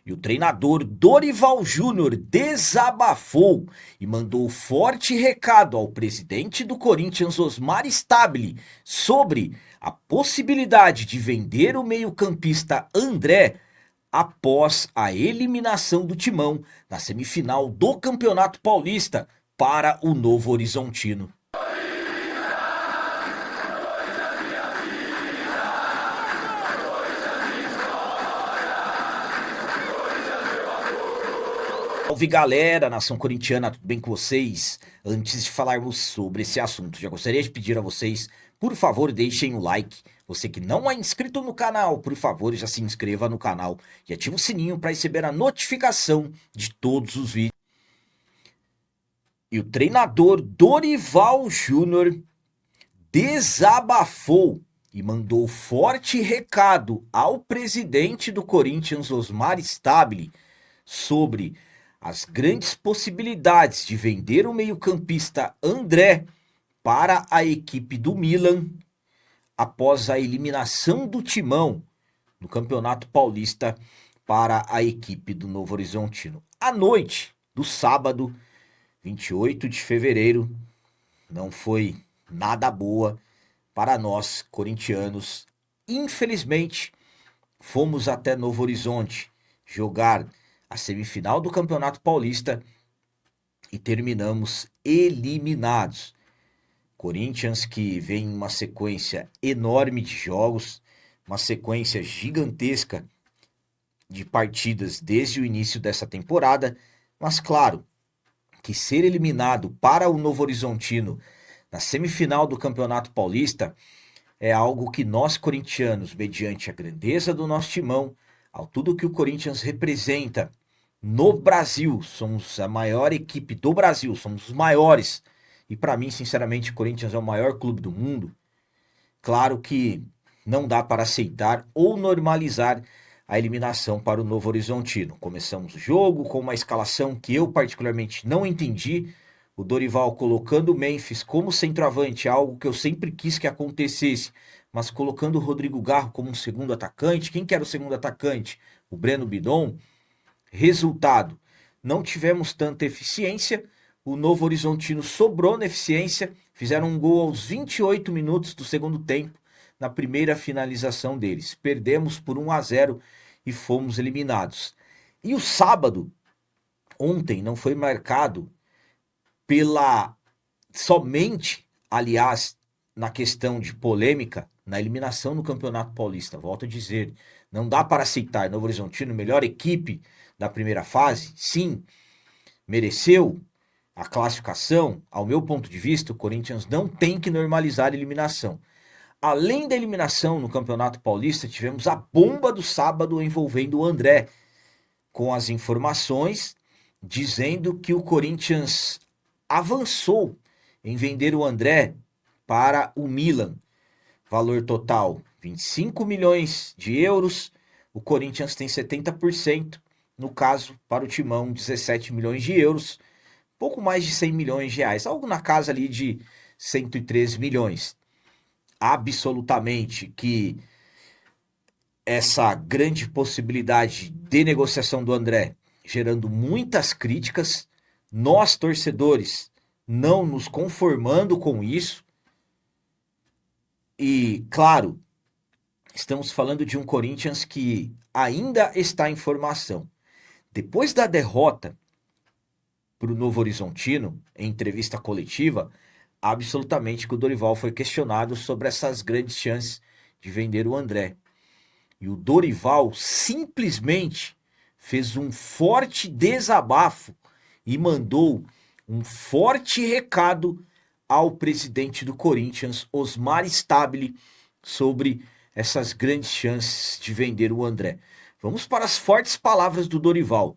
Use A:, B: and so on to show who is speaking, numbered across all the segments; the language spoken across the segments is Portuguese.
A: E o treinador Dorival Júnior desabafou e mandou forte recado ao presidente do Corinthians, Osmar Stabile, sobre a possibilidade de vender o meio-campista André após a eliminação do Timão na semifinal do Campeonato Paulista para o Novo Horizontino. Salve galera, nação corintiana, tudo bem com vocês? Antes de falarmos sobre esse assunto, já gostaria de pedir a vocês, por favor, deixem o like. Você que não é inscrito no canal, por favor, já se inscreva no canal e ative o sininho para receber a notificação de todos os vídeos. E o treinador Dorival Júnior desabafou e mandou forte recado ao presidente do Corinthians, Osmar Stabile, sobre as grandes possibilidades de vender o meio-campista André para a equipe do Milan após a eliminação do Timão no Campeonato Paulista para a equipe do Novo Horizontino. A noite do sábado, 28 de fevereiro, não foi nada boa para nós corintianos. Infelizmente, fomos até Novo Horizonte jogar a semifinal do Campeonato Paulista e terminamos eliminados. Corinthians que vem em uma sequência enorme de jogos, uma sequência gigantesca de partidas desde o início dessa temporada, mas claro que ser eliminado para o Novo Horizontino na semifinal do Campeonato Paulista é algo que nós corintianos, mediante a grandeza do nosso timão, ao tudo que o Corinthians representa no Brasil, somos a maior equipe do Brasil, somos os maiores, e para mim, sinceramente, o Corinthians é o maior clube do mundo. Claro que não dá para aceitar ou normalizar a eliminação para o Novo Horizontino. Começamos o jogo com uma escalação que eu particularmente não entendi, o Dorival colocando o Memphis como centroavante, algo que eu sempre quis que acontecesse, mas colocando o Rodrigo Garro como um segundo atacante. Quem que era o segundo atacante? O Breno Bidon. Resultado, não tivemos tanta eficiência, o Novo Horizontino sobrou na eficiência, fizeram um gol aos 28 minutos do segundo tempo, na primeira finalização deles. Perdemos por 1-0 e fomos eliminados. E o sábado, ontem, não foi marcado pela somente, aliás, na questão de polêmica, na eliminação no Campeonato Paulista. Volto a dizer, não dá para aceitar. Novo Horizontino, melhor equipe da primeira fase, sim, mereceu a classificação. Ao meu ponto de vista, o Corinthians não tem que normalizar a eliminação. Além da eliminação no Campeonato Paulista, tivemos a bomba do sábado envolvendo o André, com as informações dizendo que o Corinthians avançou em vender o André para o Milan. Valor total, 25 milhões de euros, o Corinthians tem 70%, no caso, para o Timão, 17 milhões de euros, pouco mais de 100 milhões de reais, algo na casa ali de 113 milhões. Absolutamente que essa grande possibilidade de negociação do André, gerando muitas críticas, nós torcedores não nos conformando com isso, e claro, estamos falando de um Corinthians que ainda está em formação. Depois da derrota para o Novo Horizontino, em entrevista coletiva, absolutamente que o Dorival foi questionado sobre essas grandes chances de vender o André. E o Dorival simplesmente fez um forte desabafo e mandou um forte recado ao presidente do Corinthians, Osmar Stabile, sobre essas grandes chances de vender o André. Vamos para as fortes palavras do Dorival.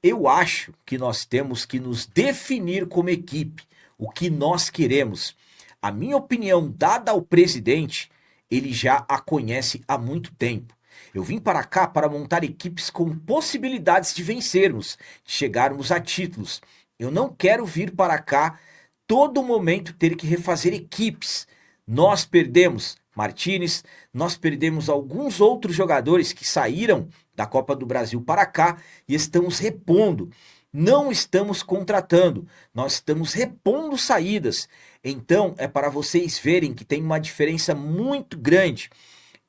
A: Eu acho que nós temos que nos definir como equipe, o que nós queremos. A minha opinião dada ao presidente, ele já a conhece há muito tempo. Eu vim para cá para montar equipes com possibilidades de vencermos, de chegarmos a títulos. Eu não quero vir para cá todo momento ter que refazer equipes. Nós perdemos Martínez, nós perdemos alguns outros jogadores que saíram da Copa do Brasil para cá e estamos repondo. Não estamos contratando, nós estamos repondo saídas. Então, é para vocês verem que tem uma diferença muito grande.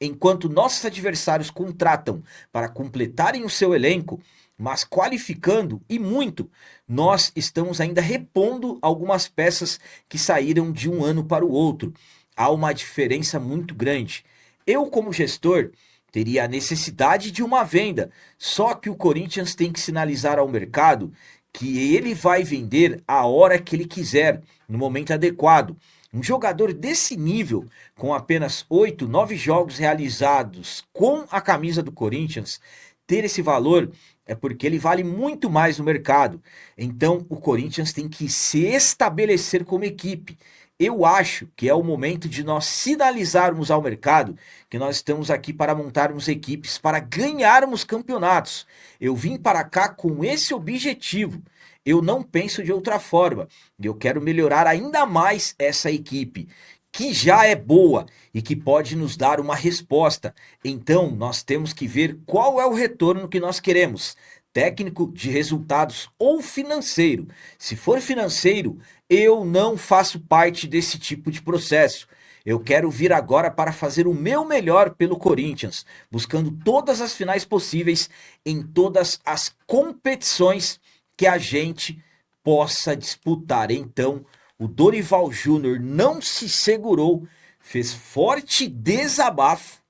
A: Enquanto nossos adversários contratam para completarem o seu elenco, mas qualificando e muito, nós estamos ainda repondo algumas peças que saíram de um ano para o outro. Há uma diferença muito grande. Eu, como gestor, teria a necessidade de uma venda, só que o Corinthians tem que sinalizar ao mercado que ele vai vender a hora que ele quiser, no momento adequado. Um jogador desse nível, com apenas 8, 9 jogos realizados com a camisa do Corinthians, ter esse valor é porque ele vale muito mais no mercado. Então o Corinthians tem que se estabelecer como equipe. Eu acho que é o momento de nós sinalizarmos ao mercado que nós estamos aqui para montarmos equipes, para ganharmos campeonatos. Eu vim para cá com esse objetivo. Eu não penso de outra forma. Eu quero melhorar ainda mais essa equipe, que já é boa e que pode nos dar uma resposta. Então, nós temos que ver qual é o retorno que nós queremos. Técnico, de resultados ou financeiro. Se for financeiro, eu não faço parte desse tipo de processo. Eu quero vir agora para fazer o meu melhor pelo Corinthians, buscando todas as finais possíveis em todas as competições que a gente possa disputar. Então, o Dorival Júnior não se segurou, fez forte desabafo,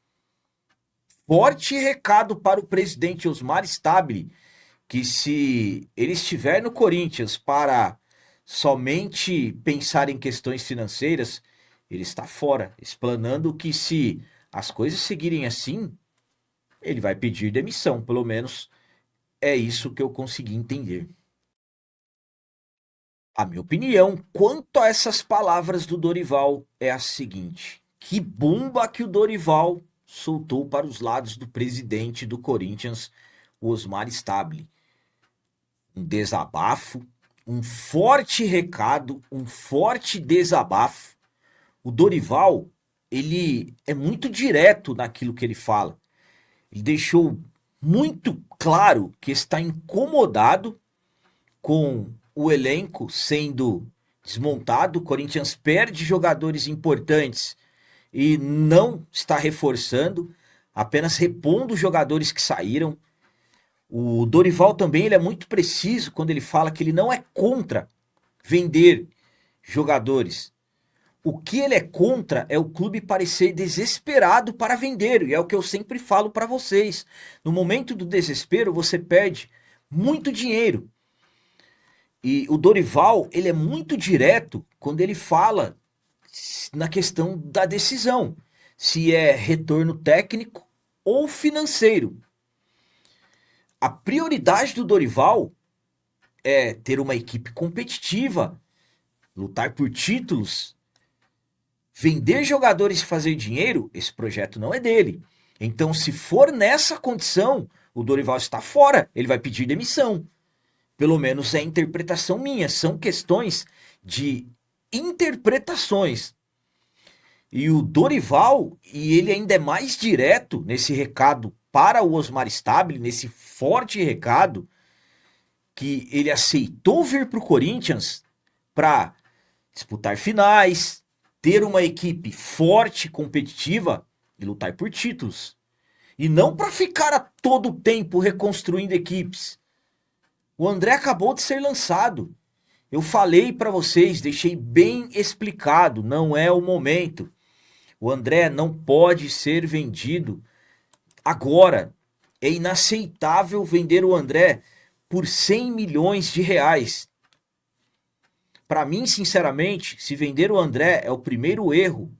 A: forte recado para o presidente Osmar Stabile, que se ele estiver no Corinthians para somente pensar em questões financeiras, ele está fora, explanando que se as coisas seguirem assim, ele vai pedir demissão, pelo menos é isso que eu consegui entender. A minha opinião quanto a essas palavras do Dorival é a seguinte: que bomba que o Dorival soltou para os lados do presidente do Corinthians, o Osmar Stabile. Um desabafo, um forte recado, um forte desabafo. O Dorival, ele é muito direto naquilo que ele fala. Ele deixou muito claro que está incomodado com o elenco sendo desmontado. O Corinthians perde jogadores importantes e não está reforçando, apenas repondo os jogadores que saíram. O Dorival também ele é muito preciso quando ele fala que ele não é contra vender jogadores. O que ele é contra é o clube parecer desesperado para vender, e é o que eu sempre falo para vocês. No momento do desespero, você perde muito dinheiro. E o Dorival, ele é muito direto quando ele fala na questão da decisão, se é retorno técnico ou financeiro. A prioridade do Dorival é ter uma equipe competitiva, lutar por títulos, vender jogadores e fazer dinheiro. Esse projeto não é dele. Então, se for nessa condição, o Dorival está fora, ele vai pedir demissão. Pelo menos é a interpretação minha, são questões de interpretações. E o Dorival, e ele ainda é mais direto nesse recado para o Osmar Stabile, nesse forte recado, que ele aceitou vir para o Corinthians para disputar finais, ter uma equipe forte, competitiva e lutar por títulos. E não para ficar a todo tempo reconstruindo equipes. O André acabou de ser lançado. Eu falei para vocês, deixei bem explicado, não é o momento. O André não pode ser vendido agora. É inaceitável vender o André por 100 milhões de reais. Para mim, sinceramente, se vender o André é o primeiro erro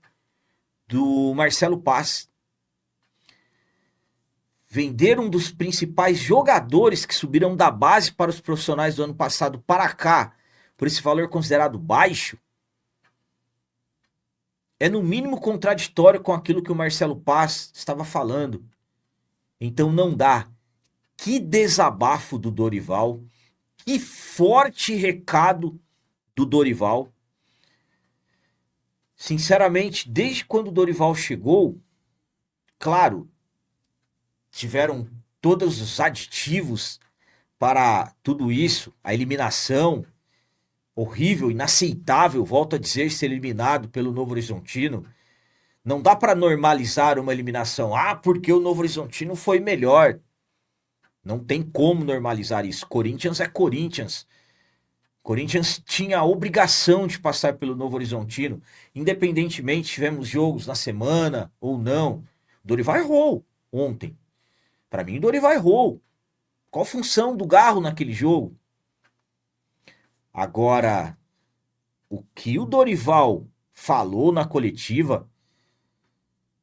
A: do Marcelo Paz. Vender um dos principais jogadores que subiram da base para os profissionais do ano passado para cá, por esse valor considerado baixo, é no mínimo contraditório com aquilo que o Marcelo Paz estava falando. Então não dá. Que desabafo do Dorival, que forte recado do Dorival. Sinceramente, desde quando o Dorival chegou, claro, tiveram todos os aditivos para tudo isso, a eliminação horrível, inaceitável, volto a dizer, ser eliminado pelo Novo Horizontino. Não dá para normalizar uma eliminação. Ah, porque o Novo Horizontino foi melhor. Não tem como normalizar isso. Corinthians é Corinthians. Corinthians tinha a obrigação de passar pelo Novo Horizontino, independentemente tivemos jogos na semana ou não. Dorival errou ontem. Para mim, Dorival errou. Qual a função do Garro naquele jogo? Agora, o que o Dorival falou na coletiva,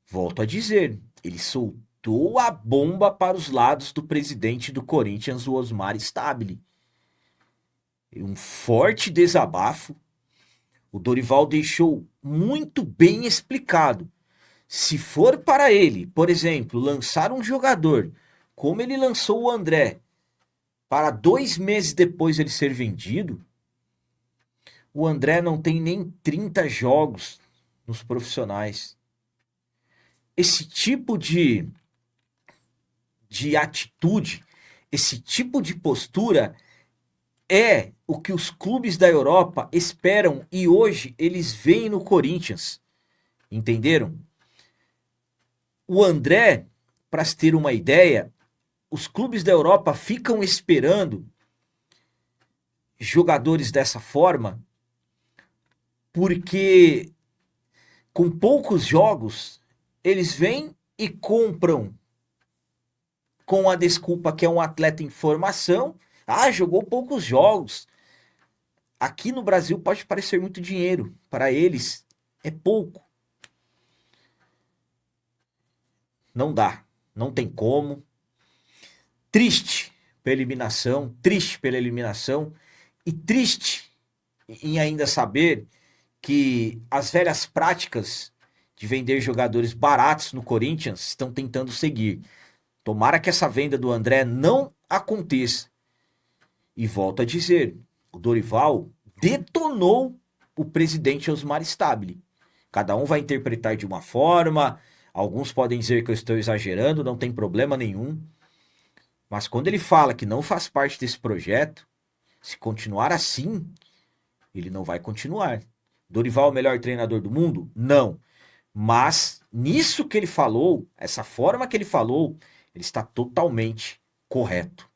A: volto a dizer, ele soltou a bomba para os lados do presidente do Corinthians, o Osmar Stabile. Um forte desabafo. O Dorival deixou muito bem explicado. Se for para ele, por exemplo, lançar um jogador, como ele lançou o André, para 2 meses depois ele ser vendido, o André não tem nem 30 jogos nos profissionais. Esse tipo de atitude, esse tipo de postura é o que os clubes da Europa esperam e hoje eles veem no Corinthians. Entenderam? O André, para se ter uma ideia, os clubes da Europa ficam esperando jogadores dessa forma porque com poucos jogos eles vêm e compram com a desculpa que é um atleta em formação. Ah, jogou poucos jogos. Aqui no Brasil pode parecer muito dinheiro. Para eles é pouco. Não dá. Não tem como. Triste pela eliminação. Triste pela eliminação. E triste em ainda saber que as velhas práticas de vender jogadores baratos no Corinthians estão tentando seguir. Tomara que essa venda do André não aconteça. E volto a dizer, o Dorival detonou o presidente Osmar Stabile. Cada um vai interpretar de uma forma, alguns podem dizer que eu estou exagerando, não tem problema nenhum. Mas quando ele fala que não faz parte desse projeto, se continuar assim, ele não vai continuar. Dorival é o melhor treinador do mundo? Não. Mas nisso que ele falou, essa forma que ele falou, ele está totalmente correto.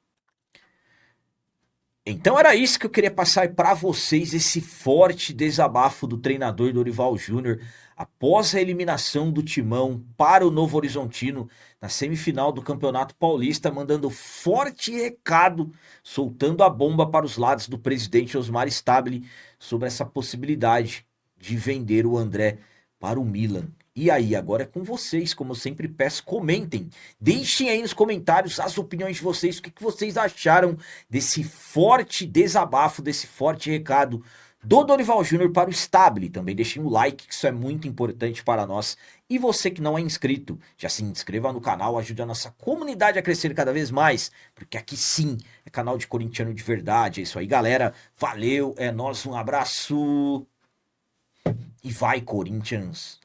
A: Então era isso que eu queria passar para vocês, esse forte desabafo do treinador Dorival Júnior após a eliminação do Timão para o Novo Horizontino na semifinal do Campeonato Paulista, mandando forte recado, soltando a bomba para os lados do presidente Osmar Stabile sobre essa possibilidade de vender o André para o Milan. E aí, agora é com vocês, como eu sempre peço, comentem. Deixem aí nos comentários as opiniões de vocês, o que vocês acharam desse forte desabafo, desse forte recado do Dorival Júnior para o Stabile. Também deixem um like, que isso é muito importante para nós. E você que não é inscrito, já se inscreva no canal, ajude a nossa comunidade a crescer cada vez mais, porque aqui sim é canal de corintiano de verdade. É isso aí, galera. Valeu, é nóis, um abraço e vai, Corinthians!